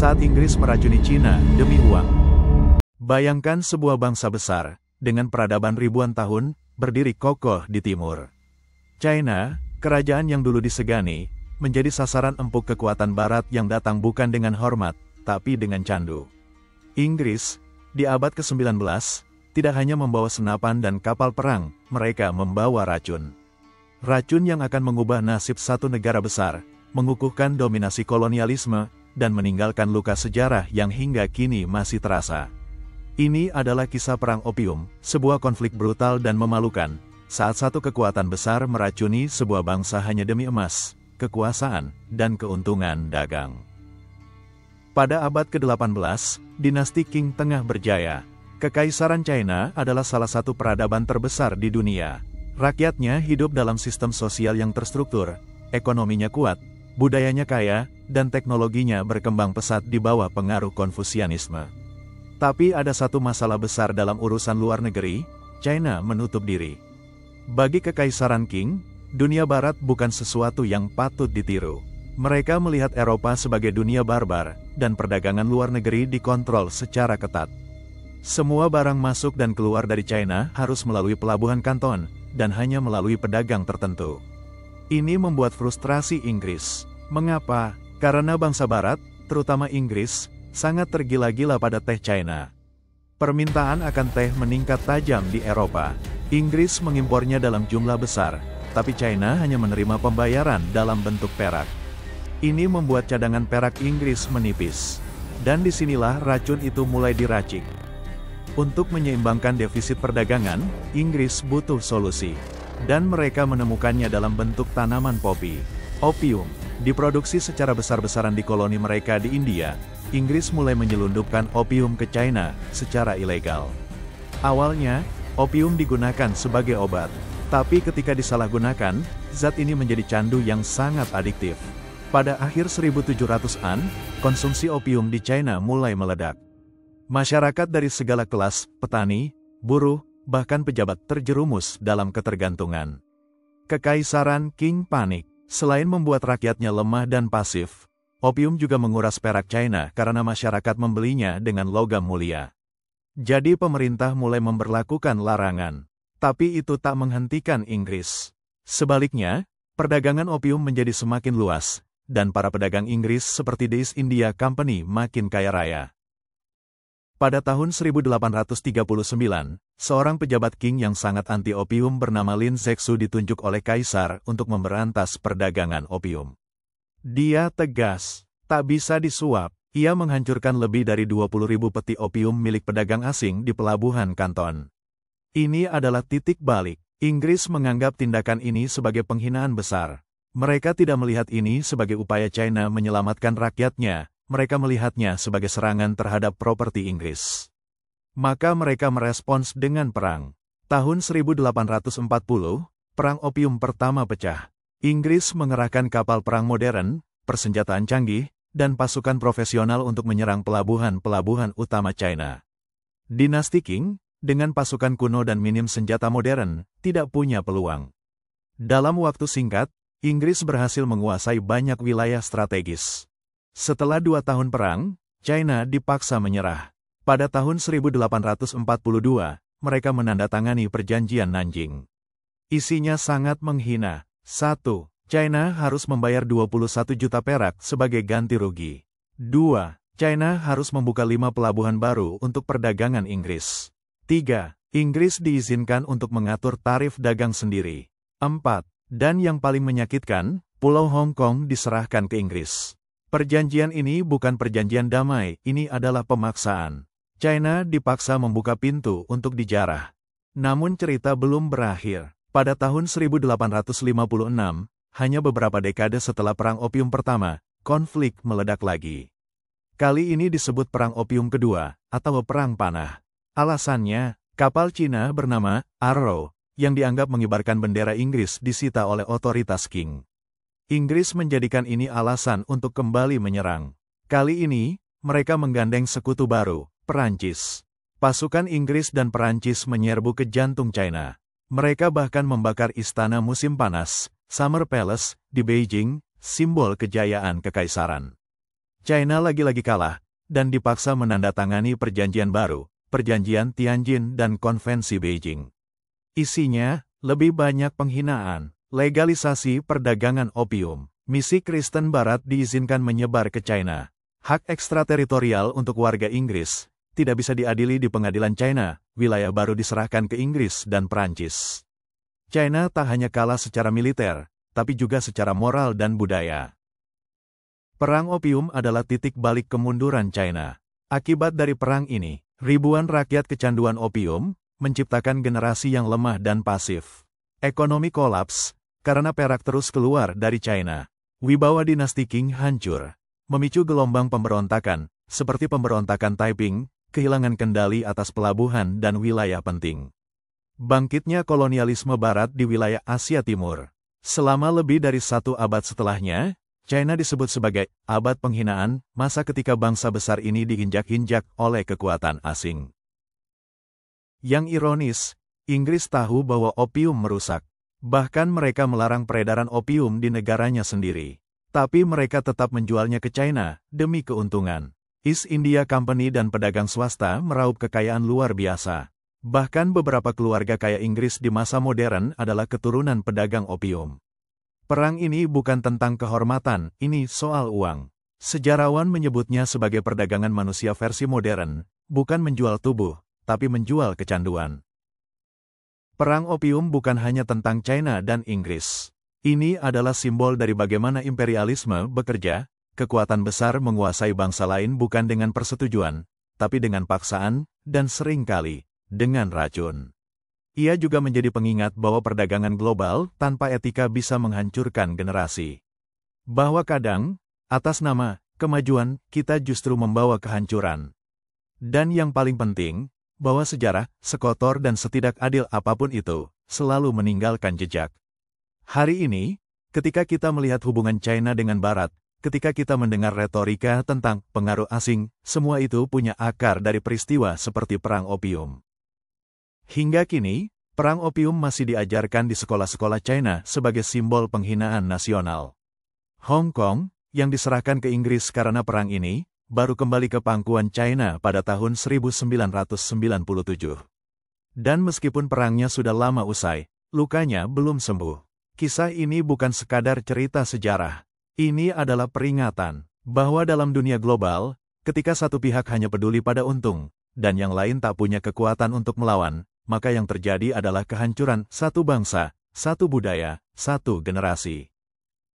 saat Inggris meracuni Cina demi uang. Bayangkan sebuah bangsa besar, dengan peradaban ribuan tahun, berdiri kokoh di timur. China, kerajaan yang dulu disegani, menjadi sasaran empuk kekuatan barat yang datang bukan dengan hormat, tapi dengan candu. Inggris, di abad ke-19, tidak hanya membawa senapan dan kapal perang, mereka membawa racun. Racun yang akan mengubah nasib satu negara besar, mengukuhkan dominasi kolonialisme, dan meninggalkan luka sejarah yang hingga kini masih terasa. Ini adalah kisah perang opium, sebuah konflik brutal dan memalukan, saat satu kekuatan besar meracuni sebuah bangsa hanya demi emas, kekuasaan, dan keuntungan dagang. Pada abad ke-18, dinasti Qing tengah berjaya. Kekaisaran China adalah salah satu peradaban terbesar di dunia. Rakyatnya hidup dalam sistem sosial yang terstruktur, ekonominya kuat, budayanya kaya, dan teknologinya berkembang pesat di bawah pengaruh Konfusianisme. Tapi ada satu masalah besar dalam urusan luar negeri, China menutup diri. Bagi Kekaisaran Qing, dunia barat bukan sesuatu yang patut ditiru. Mereka melihat Eropa sebagai dunia barbar, dan perdagangan luar negeri dikontrol secara ketat. Semua barang masuk dan keluar dari China harus melalui pelabuhan Kanton, dan hanya melalui pedagang tertentu. Ini membuat frustrasi Inggris. Mengapa? Karena bangsa barat, terutama Inggris, sangat tergila-gila pada teh China. Permintaan akan teh meningkat tajam di Eropa. Inggris mengimpornya dalam jumlah besar, tapi China hanya menerima pembayaran dalam bentuk perak. Ini membuat cadangan perak Inggris menipis. Dan disinilah racun itu mulai diracik. Untuk menyeimbangkan defisit perdagangan, Inggris butuh solusi. Dan mereka menemukannya dalam bentuk tanaman popi. Opium, diproduksi secara besar-besaran di koloni mereka di India. Inggris mulai menyelundupkan opium ke China secara ilegal. Awalnya, opium digunakan sebagai obat. Tapi ketika disalahgunakan, zat ini menjadi candu yang sangat adiktif. Pada akhir 1700-an, konsumsi opium di China mulai meledak. Masyarakat dari segala kelas, petani, buruh, bahkan pejabat terjerumus dalam ketergantungan. Kekaisaran Qing panik. Selain membuat rakyatnya lemah dan pasif, opium juga menguras perak China karena masyarakat membelinya dengan logam mulia. Jadi pemerintah mulai memberlakukan larangan. Tapi itu tak menghentikan Inggris. Sebaliknya, perdagangan opium menjadi semakin luas, dan para pedagang Inggris seperti The East India Company makin kaya raya. Pada tahun 1839, seorang pejabat Qing yang sangat anti-opium bernama Lin Zexu ditunjuk oleh Kaisar untuk memberantas perdagangan opium. Dia tegas, tak bisa disuap. Ia menghancurkan lebih dari 20.000 peti opium milik pedagang asing di pelabuhan Kanton. Ini adalah titik balik. Inggris menganggap tindakan ini sebagai penghinaan besar. Mereka tidak melihat ini sebagai upaya China menyelamatkan rakyatnya. Mereka melihatnya sebagai serangan terhadap properti Inggris. Maka mereka merespons dengan perang. Tahun 1840, Perang Opium pertama pecah. Inggris mengerahkan kapal perang modern, persenjataan canggih, dan pasukan profesional untuk menyerang pelabuhan-pelabuhan utama China. Dinasti Qing, dengan pasukan kuno dan minim senjata modern, tidak punya peluang. Dalam waktu singkat, Inggris berhasil menguasai banyak wilayah strategis. Setelah 2 tahun perang, China dipaksa menyerah. Pada tahun 1842, mereka menandatangani Perjanjian Nanjing. Isinya sangat menghina. 1. China harus membayar 21 juta perak sebagai ganti rugi. 2. China harus membuka 5 pelabuhan baru untuk perdagangan Inggris. 3. Inggris diizinkan untuk mengatur tarif dagang sendiri. 4. Dan yang paling menyakitkan, Pulau Hong Kong diserahkan ke Inggris. Perjanjian ini bukan perjanjian damai, ini adalah pemaksaan. China dipaksa membuka pintu untuk dijarah. Namun cerita belum berakhir. Pada tahun 1856, hanya beberapa dekade setelah Perang Opium pertama, konflik meledak lagi. Kali ini disebut Perang Opium kedua, atau Perang Panah. Alasannya, kapal Cina bernama Arrow, yang dianggap mengibarkan bendera Inggris disita oleh otoritas Qing. Inggris menjadikan ini alasan untuk kembali menyerang. Kali ini, mereka menggandeng sekutu baru, Perancis. Pasukan Inggris dan Perancis menyerbu ke jantung China. Mereka bahkan membakar istana musim panas, Summer Palace, di Beijing, simbol kejayaan kekaisaran. China lagi-lagi kalah, dan dipaksa menandatangani perjanjian baru, Perjanjian Tianjin dan Konvensi Beijing. Isinya, lebih banyak penghinaan, legalisasi perdagangan opium, misi Kristen Barat diizinkan menyebar ke China, hak ekstrateritorial untuk warga Inggris, tidak bisa diadili di pengadilan China, wilayah baru diserahkan ke Inggris dan Prancis. China tak hanya kalah secara militer, tapi juga secara moral dan budaya. Perang opium adalah titik balik kemunduran China. Akibat dari perang ini, ribuan rakyat kecanduan opium, menciptakan generasi yang lemah dan pasif. Ekonomi kolaps, karena perak terus keluar dari China. Wibawa dinasti Qing hancur, memicu gelombang pemberontakan, seperti pemberontakan Taiping, kehilangan kendali atas pelabuhan dan wilayah penting. Bangkitnya kolonialisme Barat di wilayah Asia Timur. Selama lebih dari 1 abad setelahnya, China disebut sebagai abad penghinaan, masa ketika bangsa besar ini diinjak-injak oleh kekuatan asing. Yang ironis, Inggris tahu bahwa opium merusak. Bahkan mereka melarang peredaran opium di negaranya sendiri. Tapi mereka tetap menjualnya ke China, demi keuntungan. East India Company dan pedagang swasta meraup kekayaan luar biasa. Bahkan beberapa keluarga kaya Inggris di masa modern adalah keturunan pedagang opium. Perang ini bukan tentang kehormatan, ini soal uang. Sejarawan menyebutnya sebagai perdagangan manusia versi modern, bukan menjual tubuh, tapi menjual kecanduan. Perang opium bukan hanya tentang China dan Inggris. Ini adalah simbol dari bagaimana imperialisme bekerja, kekuatan besar menguasai bangsa lain bukan dengan persetujuan, tapi dengan paksaan, dan seringkali dengan racun. Ia juga menjadi pengingat bahwa perdagangan global tanpa etika bisa menghancurkan generasi. Bahwa kadang, atas nama kemajuan, kita justru membawa kehancuran. Dan yang paling penting, bahwa sejarah, sekotor dan setidak adil apapun itu, selalu meninggalkan jejak. Hari ini, ketika kita melihat hubungan China dengan Barat, ketika kita mendengar retorika tentang pengaruh asing, semua itu punya akar dari peristiwa seperti Perang Opium. Hingga kini, perang opium masih diajarkan di sekolah-sekolah China sebagai simbol penghinaan nasional. Hong Kong, yang diserahkan ke Inggris karena perang ini, baru kembali ke pangkuan China pada tahun 1997. Dan meskipun perangnya sudah lama usai, lukanya belum sembuh. Kisah ini bukan sekadar cerita sejarah. Ini adalah peringatan bahwa dalam dunia global, ketika satu pihak hanya peduli pada untung, dan yang lain tak punya kekuatan untuk melawan, maka yang terjadi adalah kehancuran satu bangsa, satu budaya, satu generasi.